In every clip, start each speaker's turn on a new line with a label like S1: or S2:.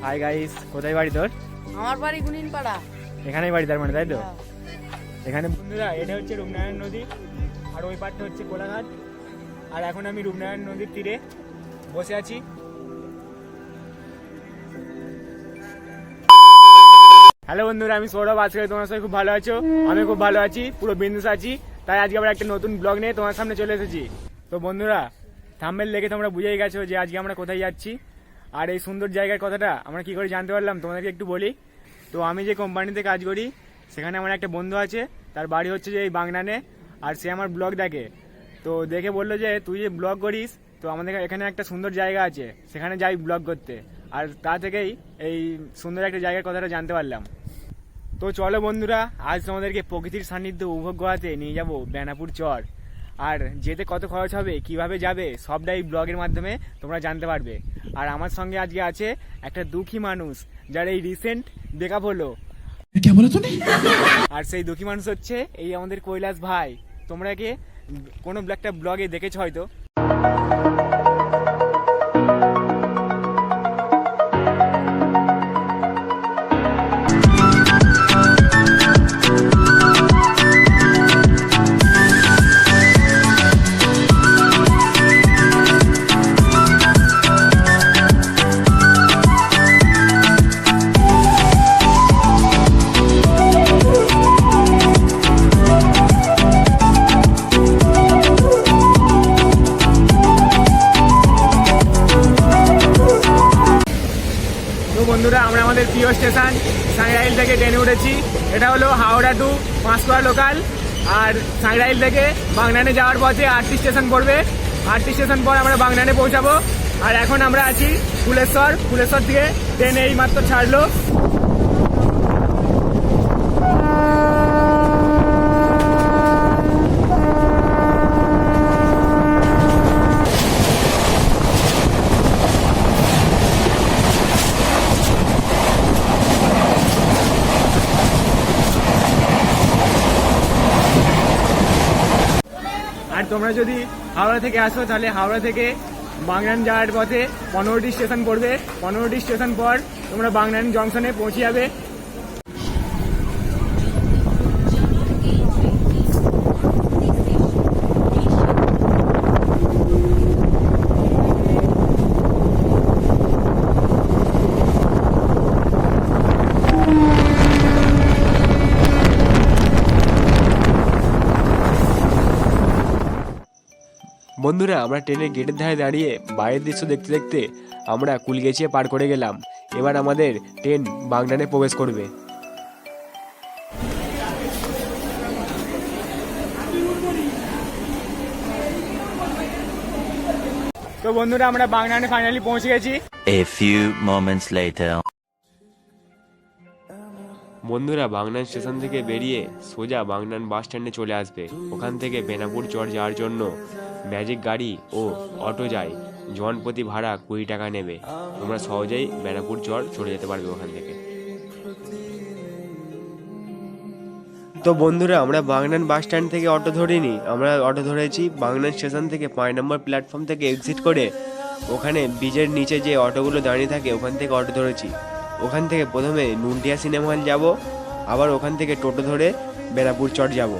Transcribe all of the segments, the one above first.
S1: Hi guys, কোথায় বাড়ি তোর?
S2: আমার বাড়ি গুনিনপাড়া।
S1: এখানেই বাড়ি তার মানে, তাই তো? এখানে বন্ধুরা এটা হচ্ছে রূপনারায়ণ নদী, আর ওই পাড়টা হচ্ছে কোলাঘাট। আর এখন আমি রূপনারায়ণ নদীর তীরে বসে আছি। হ্যালো বন্ধুরা, আমি সৌরভ। আজকে তোমার সাথে খুব ভালো আছো? আমি খুব ভালো আছি, পুরো বিন্দাস আছি। তাই আজকে আবার একটা নতুন ব্লগ নিয়ে তোমার সামনে চলে এসেছি। তো বন্ধুরা, থাম্বনেল দেখে তোমরা বুঝেই গেছো যে আজকে আমরা কোথায় যাচ্ছি। আর এই সুন্দর জায়গার কথাটা আমরা কি করে জানতে পারলাম তোমাদেরকে একটু বলি। তো আমি যে কোম্পানিতে কাজ করি সেখানে আমার একটা বন্ধু আছে, তার বাড়ি হচ্ছে যে এই বাগনানে। আর সে আমার ব্লগ দেখে, তো দেখে বললো যে তুই যে ব্লগ করিস, তো আমাদের এখানে একটা সুন্দর জায়গা আছে, সেখানে যাই ব্লগ করতে। আর তা থেকেই এই সুন্দর একটা জায়গার কথাটা জানতে পারলাম। তো চলো বন্ধুরা, আজ তোমাদেরকে প্রকৃতির সান্নিধ্য উপভোগ করাতে নিয়ে যাব বেনাপুর চর। আর যেতে কত খরচ হবে, কিভাবে যাবে, সবটাই ব্লগের মাধ্যমে তোমরা জানতে পারবে। আর আমার সঙ্গে আজকে আছে একটা দুঃখী মানুষ, যার এই রিসেন্ট ব্রেকআপ হলো। আর সেই দুঃখী মানুষ হচ্ছে এই আমাদের কৈলাস ভাই। তোমরা কি কোনো একটা ব্লগে দেখেছো হয়তো। বন্ধুরা, আমরা আমাদের প্রিয় স্টেশন সাংরাইল থেকে ট্রেনে উঠেছি। এটা হলো হাওড়া টু পাঁশকুড়া লোকাল। আর সাংরাইল থেকে বাগনানে যাওয়ার পথে 8টি স্টেশন পড়বে। 8টি স্টেশন পর আমরা বাগনানে পৌঁছাবো। আর এখন আমরা আছি ফুলেশ্বর থেকে ট্রেন এই মাত্র ছাড়লো। আর তোমরা যদি হাওড়া থেকে আসো, তাহলে হাওড়া থেকে বাগনান যাওয়ার পথে 15টি স্টেশন পড়বে। 15টি স্টেশন পর তোমরা বাগনান জংশনে পৌঁছে যাবে।
S3: বন্ধুরা, আমরা ট্রেনের গেটের ধারে দাঁড়িয়ে বাইরের দৃশ্য দেখতে দেখতে আমরা কুলগেছিয়া পার করে গেলাম। এবার আমাদের ট্রেন বাগনানে প্রবেশ করবে।
S1: তো বন্ধুরা, আমরা বাগনানে ফাইনালি পৌঁছে গেছি।
S4: A few moments later.
S3: বন্ধুরা, বাগনান স্টেশন থেকে বেরিয়ে সোজা বাগনান বাস স্ট্যান্ডে চলে আসবে। ওখান থেকে বেনাপুর চর যাওয়ার জন্য ম্যাজিক গাড়ি ও অটো যায়। জনপ্রতি ভাড়া 20 টাকা নেবে। তোমরা সহজেই বেনাপুর চর চলে যেতে পারবে ওখান থেকে। তো বন্ধুরা, আমরা বাগনান বাস স্ট্যান্ড থেকে অটো ধরিনি, আমরা অটো ধরেছি বাগনান স্টেশন থেকে 5 নম্বর প্ল্যাটফর্ম থেকে এক্সিট করে ওখানে ব্রিজের নিচে যে অটোগুলো দাঁড়িয়ে থাকে ওখান থেকে অটো ধরেছি। ওখান থেকে প্রথমে নুনটিয়া সিনেমা হল যাব, আবার ওখান থেকে টোটো ধরে বেনাপুর চর যাব।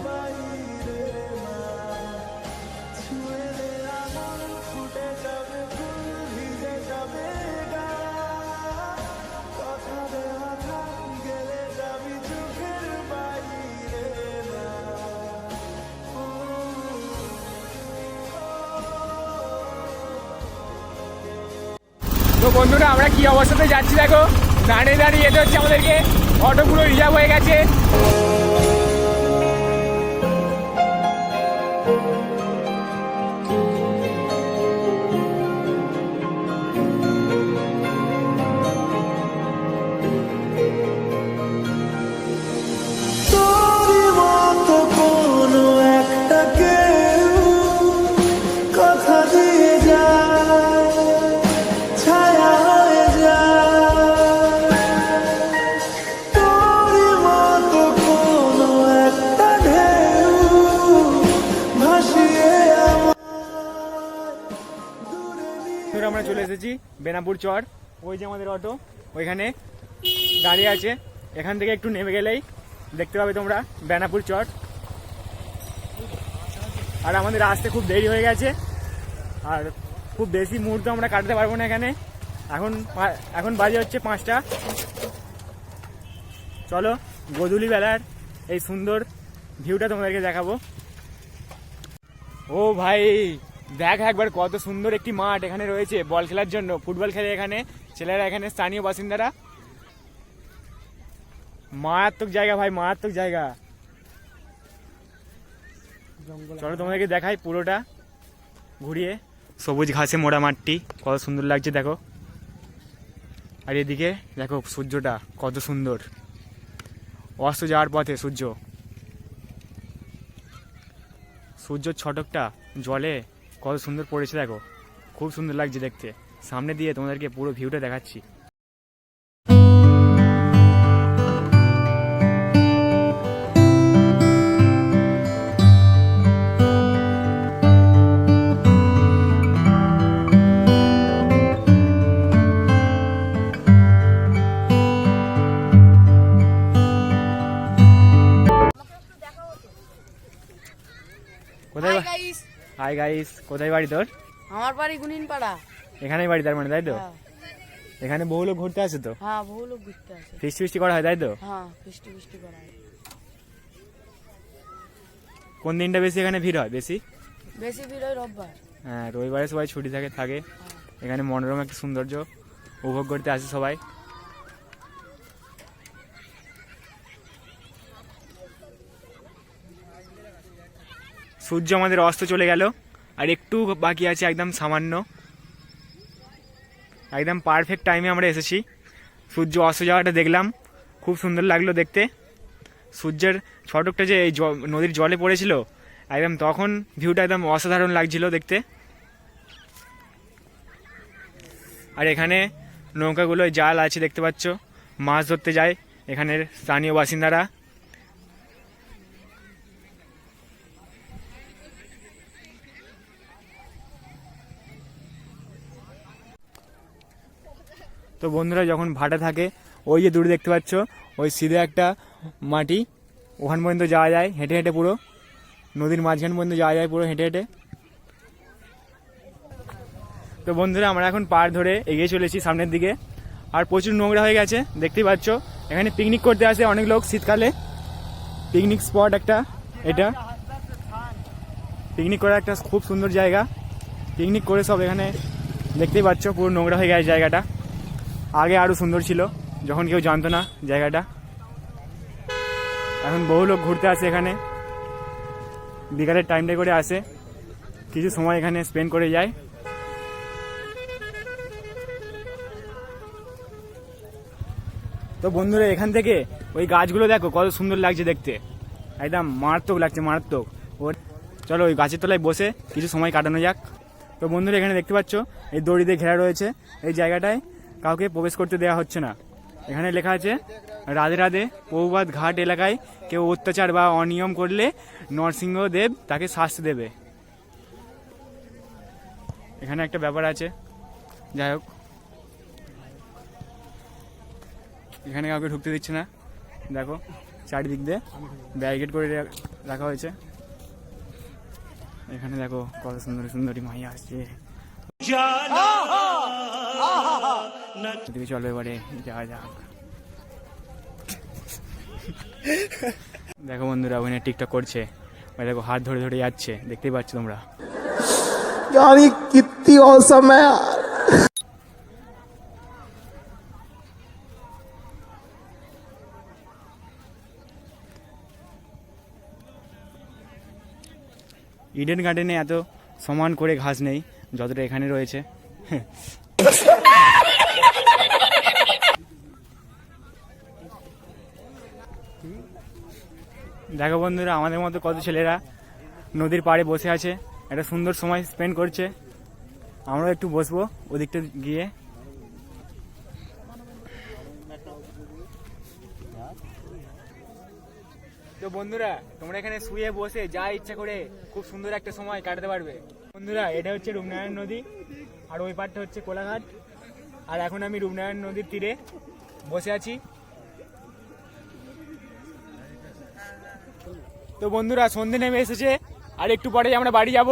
S1: তো বন্ধুরা, আমরা কি অবস্থাতে যাচ্ছি দেখো। দাঁড়িয়ে দাঁড়িয়ে যেতে হচ্ছে আমাদেরকে, অটোগুলো রিজার্ভ হয়ে গেছে।
S5: তোর মতো কোনো একটাকে
S1: আমরা চলে এসেছি বেনাপুর চর। ওই যে আমাদের অটো ওইখানে দাঁড়িয়ে আছে, এখান থেকে একটু নেমে গেলেই দেখতে পাবে তোমরা বেনাপুর চর। আর আমাদের আসতে খুব দেরি হয়ে গেছে, আর খুব বেশি মুহূর্ত আমরা কাটতে পারবো না এখানে। এখন বাজে হচ্ছে 5টা। চলো গোধূলি বেলার এই সুন্দর ভিউটা তোমাদেরকে দেখাবো। ও ভাই দেখ একবার কত সুন্দর একটি মাঠ এখানে রয়েছে বল খেলার জন্য, ফুটবল খেলে এখানে ছেলেরা, এখানে স্থানীয় বাসিন্দারা। মারাত্মক জায়গা ভাই, মারাত্মক জায়গা। চলো তোমাদেরকে দেখাই পুরোটা ঘুরিয়ে। সবুজ ঘাসে মোড়া মাঠটি কত সুন্দর লাগছে দেখো। আর এদিকে দেখো সূর্যটা কত সুন্দর, অস্ত যাওয়ার পথে সূর্যর ছটকটা জলে কত সুন্দর পড়েছে দেখো, খুব সুন্দর লাগছে দেখতে। সামনে দিয়ে তোমাদেরকে পুরো ভিউটা দেখাচ্ছি। কোথায় হাই গাইস, কোথায় বাড়ি তোর?
S2: আমার বাড়ি গুনিনপাড়া।
S1: এখানেই বাড়ি তার মানে, তাই তো?
S2: হ্যাঁ।
S1: এখানে বহু লোক ঘুরতে আসে তো?
S2: হ্যাঁ, বহু লোক ঘুরতে আসে।
S1: ফিস্টি করা হয় তাই তো?
S2: হ্যাঁ, ফিস্টি করা হয়।
S1: কোন দিনটা বেশি এখানে ভিড় হয়? বেশি
S2: ভিড় হয় রোববার।
S1: হ্যাঁ, রবিবারে সবাই ছুটি থাকে। এখানে মনোরম একটা সৌন্দর্য উপভোগ করতে আসে সবাই। সূর্য আমাদের অস্ত চলে গেল, আর একটু বাকি আছে, একদম সামান্য। একদম পারফেক্ট টাইমে আমরা এসেছি। সূর্য অস্ত যাওয়াটা দেখলাম, খুব সুন্দর লাগলো দেখতে। সূর্যের ছটকটা যে এই নদীর জলে পড়েছিল একদম, তখন ভিউটা একদম অসাধারণ লাগছিল দেখতে। আর এখানে নৌকাগুলো জাল আছে দেখতে পাচ্ছ, মাছ ধরতে যায় এখানের স্থানীয় বাসিন্দারা। তো বন্ধুরা যখন ভাটা থাকে, ওই যে দূরে দেখতে পাচ্ছ ওই সিধে একটা মাটি, ওখান পর্যন্ত যাওয়া যায় হেঁটে হেঁটে, পুরো নদীর মাঝখান পর্যন্ত যাওয়া যায় পুরো হেঁটে হেঁটে। তো বন্ধুরা আমরা এখন পাড় ধরে এগিয়ে চলেছি সামনের দিকে। আর প্রচুর নোংরা হয়ে গেছে দেখতেই পাচ্ছ। এখানে পিকনিক করতে আসে অনেক লোক শীতকালে, পিকনিক স্পট একটা এটা। পিকনিক করার একটা খুব সুন্দর জায়গা, পিকনিক করে সব এখানে দেখতেই পাচ্ছ পুরো নোংরা হয়ে গেছে জায়গাটা। আগে আরও সুন্দর ছিল যখন কেউ জানতো না জায়গাটা। এখন বহু লোক ঘুরতে আসে এখানে, বিকালের টাইমটা করে আসে, কিছু সময় এখানে স্পেন্ড করে যায়। তো বন্ধুরা এখান থেকে ওই গাছগুলো দেখো কত সুন্দর লাগছে দেখতে, একদম মারাত্মক লাগছে, মারাত্মক। ওর চলো ওই গাছের তলায় বসে কিছু সময় কাটানো যাক। তো বন্ধুরা এখানে দেখতে পাচ্ছ এই দড়ি দিয়ে ঘেরা রয়েছে, এই জায়গাটায় কাউকে প্রবেশ করতে দেওয়া হচ্ছে না। এখানে লেখা আছে রাধে রাধে, প্রভুপাদ ঘাট এলাকায় কেউ অত্যাচার বা অনিয়ম করলে নরসিংহদেব তাকে শাস্তি দেবে। এখানে একটা ব্যাপার আছে, যাই হোক এখানে কাউকে ঢুকতে দিচ্ছে না। দেখো চারিদিক দিয়ে ব্যারিকেড করে রাখা হয়েছে। এখানে দেখো কত সুন্দর সুন্দরী মাইয়া আসছে। চলো এবারে যাওয়া যাক। দেখো বন্ধুরা ওখানে টিকটক করছে, ওই দেখো হাত ধরে ধরে যাচ্ছে, দেখতেই পাচ্ছ তোমরা।
S5: कितनी औसम है यार।
S1: ইডেন গার্ডেনে এত সমান করে ঘাস নেই যতটা এখানে রয়েছে। দেখো বন্ধুরা আমাদের মতো কত ছেলেরা নদীর পাড়ে বসে আছে, একটা সুন্দর সময় স্পেন্ড করছে। আমরাও একটু বসবো ওদিকটা গিয়ে। তো বন্ধুরা তোমরা এখানে শুয়ে বসে যা ইচ্ছা করে খুব সুন্দর একটা সময় কাটাতে পারবে। বন্ধুরা এটা হচ্ছে রূপনারায়ণ নদী, আর ওই পারটা হচ্ছে কোলাঘাট। আর এখন আমি রূপনারায়ণ নদীর তীরে বসে আছি। তো বন্ধুরা সন্ধে নেমে এসেছে, আর একটু পরেই আমরা বাড়ি যাব।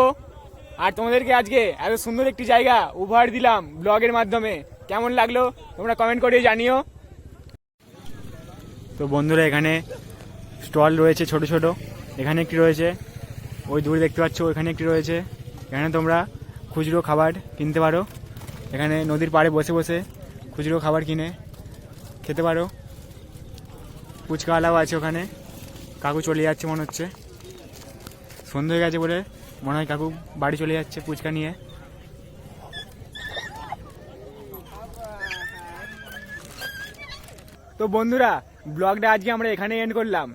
S1: আর তোমাদেরকে আজকে এত সুন্দর একটি জায়গা উপহার দিলাম ব্লগের মাধ্যমে। কেমন লাগলো তোমরা কমেন্ট করে জানিও। তো বন্ধুরা এখানে স্টল রয়েছে ছোট ছোট, এখানে একটি রয়েছে, ওই দূরে দেখতে পাচ্ছ ওইখানে একটি রয়েছে। এখানে তোমরা খুচরো খাবার কিনতে পারো, এখানে নদীর পাড়ে বসে বসে খুচরো খাবার কিনে খেতে পারো। ফুচকাওয়ালাও আছে ওখানে। কাকু চলে যাচ্ছে মনে হচ্ছে, সন্ধে হয়ে গেছে বলে মনে হয় কাকু বাড়ি চলে যাচ্ছে ফুচকা নিয়ে। তো বন্ধুরা ব্লগটা আজকে আমরা এখানে এন্ড করলাম।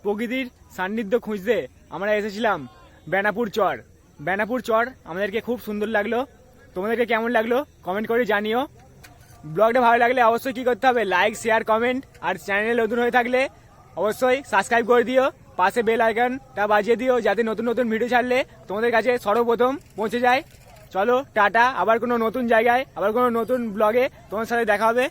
S1: প্রকৃতির সান্নিধ্য খুঁজতে আমরা এসেছিলাম বেনাপুর চর। বেনাপুর চর আমাদেরকে খুব সুন্দর লাগলো। তোমাদেরকে কেমন লাগলো কমেন্ট করে জানিও। ব্লগটা ভালো লাগলে অবশ্যই কী করতে হবে, লাইক শেয়ার কমেন্ট, আর চ্যানেলে নতুন হয়ে থাকলে অবশ্যই সাবস্ক্রাইব করে দিও, পাশে বেল আইকনটা বাজিয়ে দিও যাতে নতুন নতুন ভিডিও ছাড়লে তোমাদের কাছে সর্বপ্রথম পৌঁছে যায়। চলো টাটা, আবার কোনো নতুন জায়গায় আবার কোনো নতুন ব্লগে তোমার সাথে দেখা হবে।